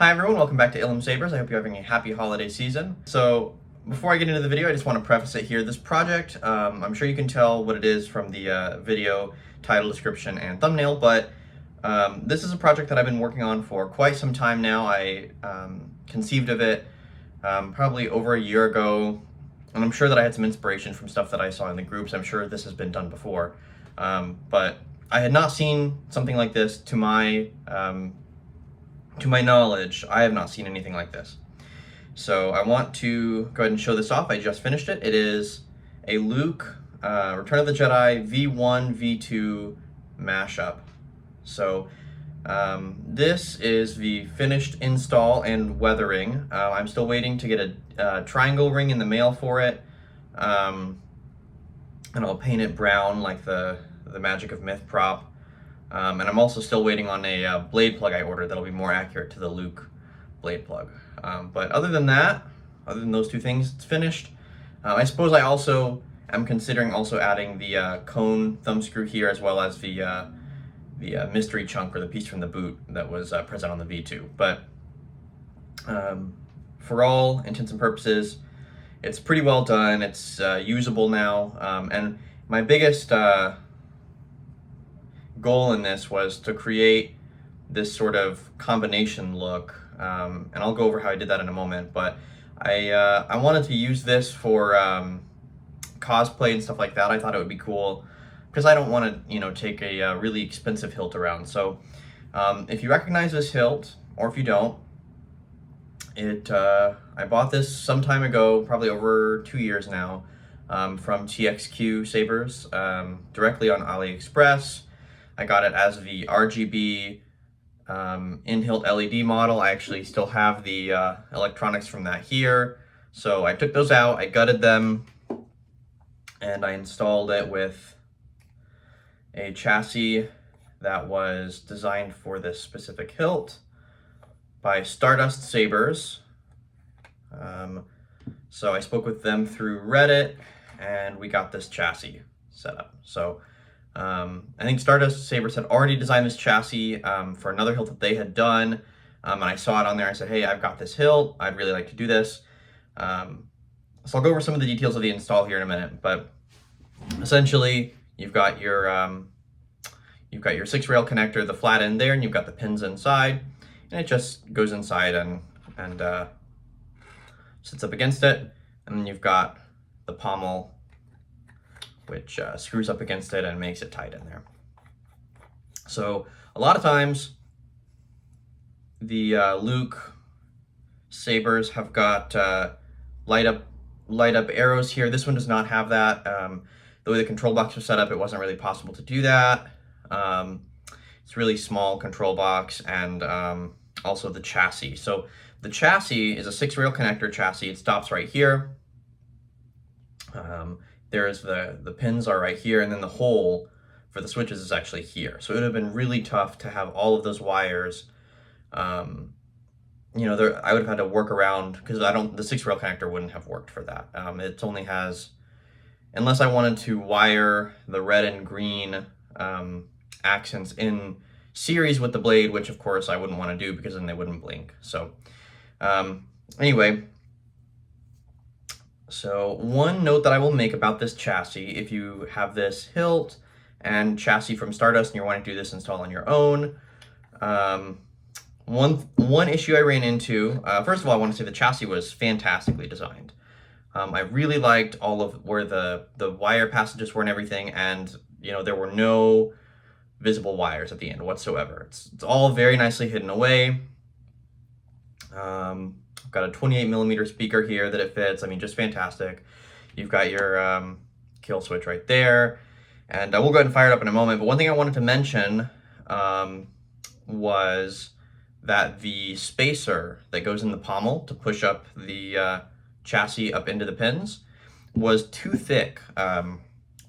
Hi everyone, welcome back to Ilum Sabers. I hope you're having a happy holiday season. So before I get into the video, I just want to preface it here. This project, I'm sure you can tell what it is from the video title, description, and thumbnail, but this is a project that I've been working on for quite some time now. I conceived of it probably over a year ago, and I'm sure that I had some inspiration from stuff that I saw in the groups. I'm sure this has been done before, but I had not seen something like this to my knowledge. I have not seen anything like this. So I want to go ahead and show this off. I just finished it. It is a Luke Return of the Jedi V1, V2 mashup. So this is the finished install and weathering. I'm still waiting to get a triangle ring in the mail for it. And I'll paint it brown like the Magic of Myth prop. And I'm also still waiting on a blade plug I ordered that'll be more accurate to the Luke blade plug. But other than that, other than those two things, it's finished. I suppose I also am considering also adding the cone thumb screw here, as well as the mystery chunk, or the piece from the boot that was present on the V2. But for all intents and purposes, it's pretty well done. It's usable now. And my biggest goal in this was to create this sort of combination look, and I'll go over how I did that in a moment, but I wanted to use this for cosplay and stuff like that. I thought it would be cool because I don't want to, take a really expensive hilt around. So if you recognize this hilt, or if you don't, I bought this some time ago, probably over 2 years now, from TXQ Sabers, directly on AliExpress. I got it as the RGB in-hilt LED model. I actually still have the electronics from that here. So I took those out, I gutted them, and I installed it with a chassis that was designed for this specific hilt by Stardust Sabers. So I spoke with them through Reddit, and we got this chassis set up. So I think Stardust Sabers had already designed this chassis for another hilt that they had done, and I saw it on there. I said, hey, I've got this hilt, I'd really like to do this. So I'll go over some of the details of the install here in a minute, but essentially you've got your 6-rail connector, the flat end there, and you've got the pins inside, and it just goes inside and sits up against it, and then you've got the pommel, which screws up against it and makes it tight in there. So a lot of times the Luke sabers have got light up arrows here. This one does not have that. The way the control box was set up, it wasn't really possible to do that. It's a really small control box, and also the chassis. So the chassis is a 6-rail connector chassis. It stops right here. There's the pins are right here, and then the hole for the switches is actually here. So it would have been really tough to have all of those wires. I would have had to work around, because the 6-rail connector wouldn't have worked for that. It only has, unless I wanted to wire the red and green accents in series with the blade, which of course I wouldn't want to do because then they wouldn't blink. So anyway. So one note that I will make about this chassis, if you have this hilt and chassis from Stardust and you're wanting to do this install on your own, one issue I ran into, first of all, I want to say the chassis was fantastically designed. I really liked all of where the wire passages were and everything, and there were no visible wires at the end whatsoever. It's all very nicely hidden away. Got a 28mm speaker here that it fits. I mean, just fantastic. You've got your kill switch right there, and we'll go ahead and fire it up in a moment. But one thing I wanted to mention was that the spacer that goes in the pommel to push up the chassis up into the pins was too thick.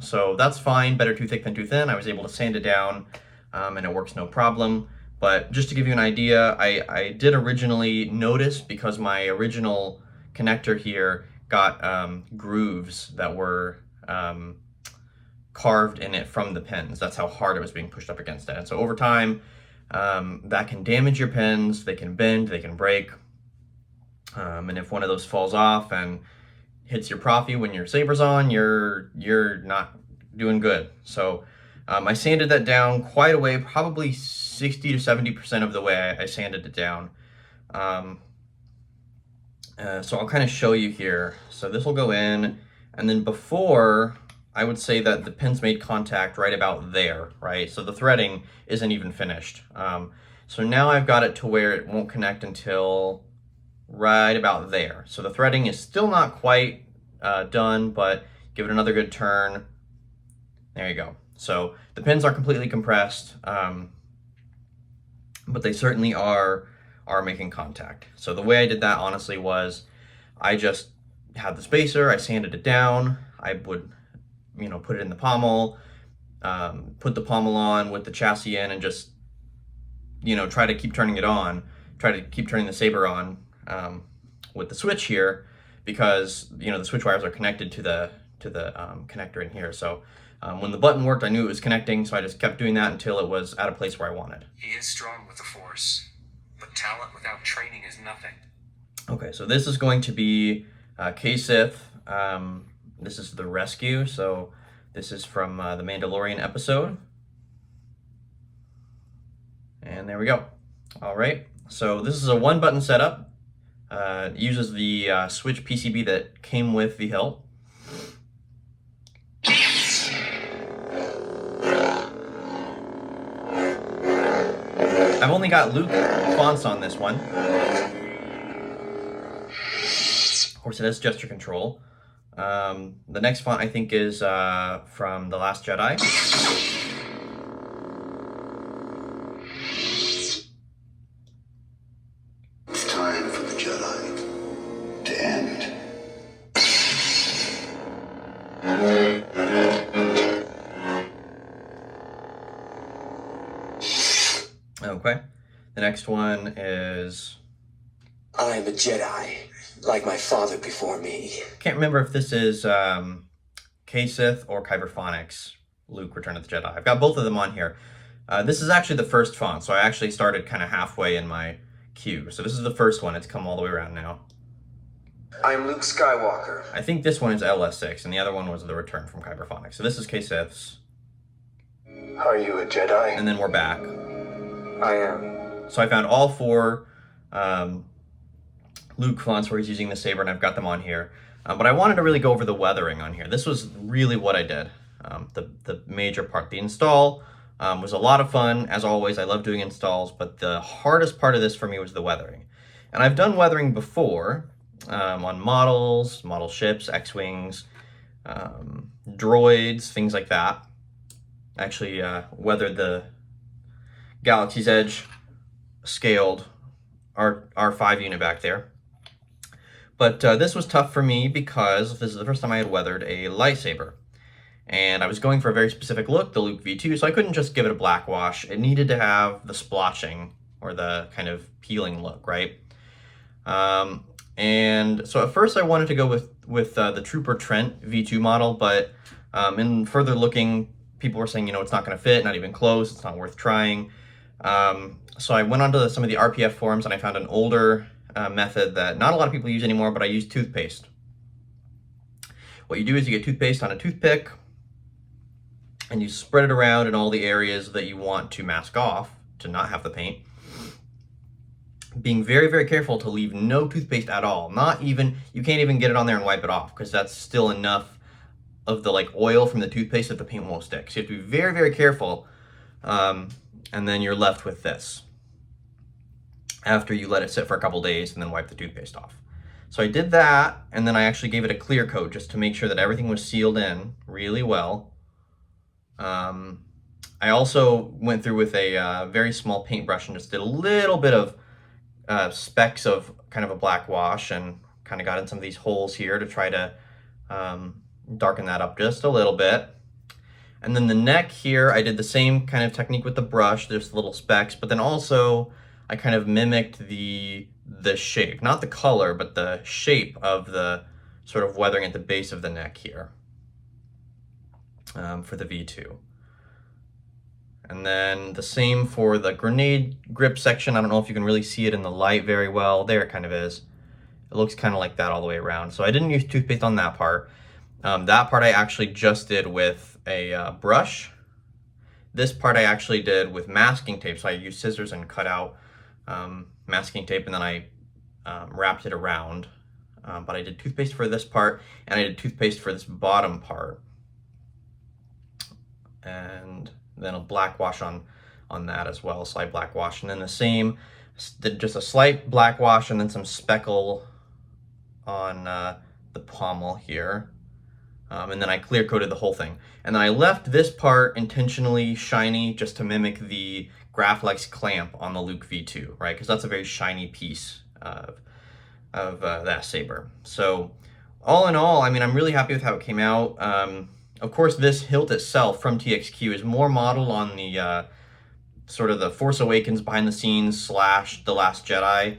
So that's fine, better too thick than too thin. I was able to sand it down, and it works no problem. But just to give you an idea, I did originally notice, because my original connector here got grooves that were carved in it from the pins. That's how hard it was being pushed up against it. And so over time, that can damage your pins. They can bend, they can break. And if one of those falls off and hits your proffie when your saber's on, you're not doing good. So I sanded that down quite a way, probably 60 to 70% of the way I sanded it down. So I'll kind of show you here. So this will go in, and then before, I would say that the pins made contact right about there, right? So the threading isn't even finished. So now I've got it to where it won't connect until right about there. So the threading is still not quite done, but give it another good turn. There you go. So the pins are completely compressed, but they certainly are making contact. So the way I did that, honestly, was I just had the spacer, I sanded it down, I would, put it in the pommel, put the pommel on with the chassis in, and just, try to keep turning it on, try to keep turning the saber on with the switch here, because, the switch wires are connected to the connector in here. So when the button worked, I knew it was connecting, so I just kept doing that until it was at a place where I wanted. He is strong with the Force, but talent without training is nothing. Okay, so this is going to be K-Sith. This is the rescue, so this is from the Mandalorian episode. And there we go. All right, so this is a one-button setup. It uses the switch PCB that came with the hilt. I've only got Luke fonts on this one. Of course, it has gesture control. The next font, I think, is from The Last Jedi. It's time for the Jedi to end. Okay. The next one is... I am a Jedi, like my father before me. Can't remember if this is K-Sith or Kyberphonics, Luke, Return of the Jedi. I've got both of them on here. This is actually the first font, so I actually started kind of halfway in my queue. So this is the first one. It's come all the way around now. I am Luke Skywalker. I think this one is LS6, and the other one was the Return from Kyberphonics. So this is K-Sith's. Are you a Jedi? And then we're back. I am. So I found all four Luke fonts where he's using the saber, and I've got them on here. But I wanted to really go over the weathering on here. This was really what I did. The major part. The install was a lot of fun. As always, I love doing installs, but the hardest part of this for me was the weathering. And I've done weathering before on models, model ships, X-Wings, droids, things like that. Actually weathered the Galaxy's Edge scaled R5 unit back there. But this was tough for me because this is the first time I had weathered a lightsaber. And I was going for a very specific look, the Luke V2, so I couldn't just give it a black wash. It needed to have the splotching, or the kind of peeling look, right? And so at first I wanted to go with the Trooper Trent V2 model, but in further looking, people were saying, it's not going to fit, not even close, it's not worth trying. So I went onto some of the RPF forums, and I found an older method that not a lot of people use anymore, but I use toothpaste. What you do is you get toothpaste on a toothpick, and you spread it around in all the areas that you want to mask off, to not have the paint. Being very, very careful to leave no toothpaste at all. You can't even get it on there and wipe it off, because that's still enough of the oil from the toothpaste that the paint won't stick. So you have to be very, very careful, and then you're left with this after you let it sit for a couple days and then wipe the toothpaste off. So I did that, and then I actually gave it a clear coat just to make sure that everything was sealed in really well. I also went through with a very small paintbrush and just did a little bit of specks of kind of a black wash, and kind of got in some of these holes here to try to darken that up just a little bit. And then the neck here, I did the same kind of technique with the brush, there's little specks, but then also I kind of mimicked the shape, not the color, but the shape of the sort of weathering at the base of the neck here for the V2. And then the same for the grenade grip section. I don't know if you can really see it in the light very well. There it kind of is. It looks kind of like that all the way around. So I didn't use toothpaste on that part. That part I actually just did with a brush. This part I actually did with masking tape. So I used scissors and cut out masking tape, and then I wrapped it around. But I did toothpaste for this part, and I did toothpaste for this bottom part. And then a black wash on that as well, slight black wash. And then the same, did just a slight black wash and then some speckle on the pommel here. And then I clear coated the whole thing. And then I left this part intentionally shiny just to mimic the Graflex clamp on the Luke V2, right? Because that's a very shiny piece of that saber. So all in all, I mean, I'm really happy with how it came out. Of course, this hilt itself from TXQ is more modeled on the sort of the Force Awakens behind the scenes / The Last Jedi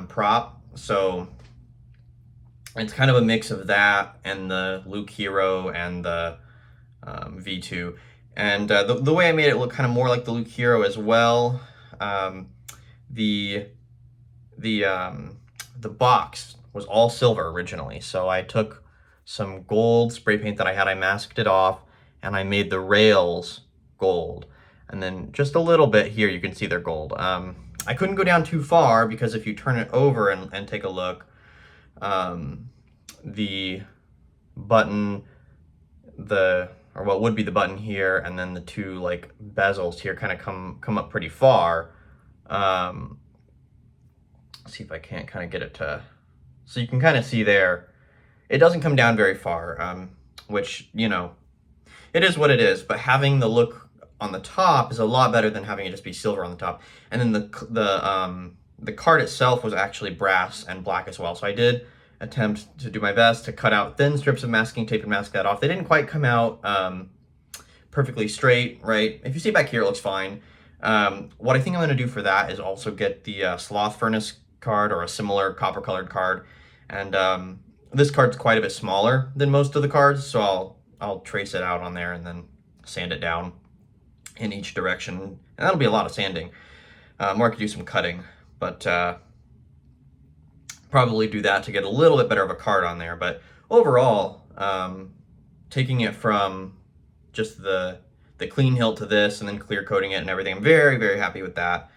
prop. So it's kind of a mix of that and the Luke Hero and the V2. And the way I made it look kind of more like the Luke Hero as well. The box was all silver originally, so I took some gold spray paint that I had, I masked it off, and I made the rails gold. And then just a little bit here, you can see they're gold. I couldn't go down too far because if you turn it over and take a look, the button, or what would be the button here, and then the two like bezels here kind of come up pretty far. See if I can't kind of get it to, so you can kind of see there, it doesn't come down very far, which, you know, it is what it is, but having the look on the top is a lot better than having it just be silver on the top. And then the card itself was actually brass and black as well. So I did attempt to do my best to cut out thin strips of masking tape and mask that off. They didn't quite come out perfectly straight, right? If you see back here, it looks fine. What I think I'm going to do for that is also get the Sloth Furnace card or a similar copper colored card. And this card's quite a bit smaller than most of the cards, so I'll trace it out on there and then sand it down in each direction. And that'll be a lot of sanding. Or I could do some cutting, but probably do that to get a little bit better of a card on there. But overall, taking it from just the clean hilt to this and then clear coating it and everything, I'm very, very happy with that.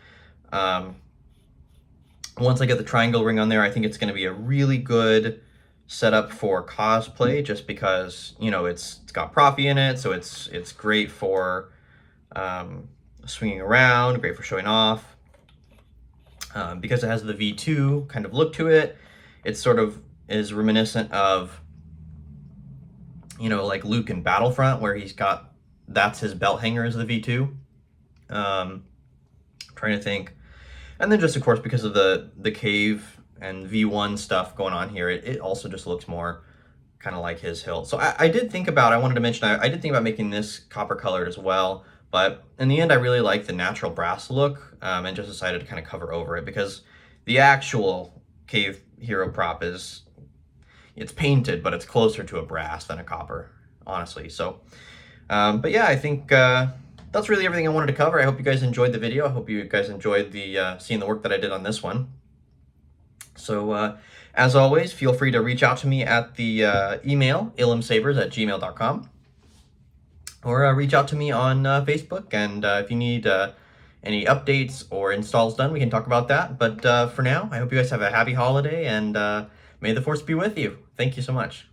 Once I get the triangle ring on there, I think it's going to be a really good setup for cosplay, just because, you know, it's got Profi in it, so it's great for swinging around, great for showing off. Because it has the V2 kind of look to it, it sort of is reminiscent of, you know, like Luke in Battlefront, where he's got, that's his belt hanger is the V2. Trying to think. And then just, of course, because of the cave and V1 stuff going on here, it also just looks more kind of like his hilt. So I did think about, I wanted to mention, I did think about making this copper colored as well. But in the end, I really like the natural brass look, and just decided to kind of cover over it because the actual cave hero prop it's painted, but it's closer to a brass than a copper, honestly. So, but yeah, I think that's really everything I wanted to cover. I hope you guys enjoyed the video. I hope you guys enjoyed the seeing the work that I did on this one. So, as always, feel free to reach out to me at the email, ilumsabers@gmail.com. Or reach out to me on Facebook, and if you need any updates or installs done, we can talk about that. But for now, I hope you guys have a happy holiday, and may the Force be with you. Thank you so much.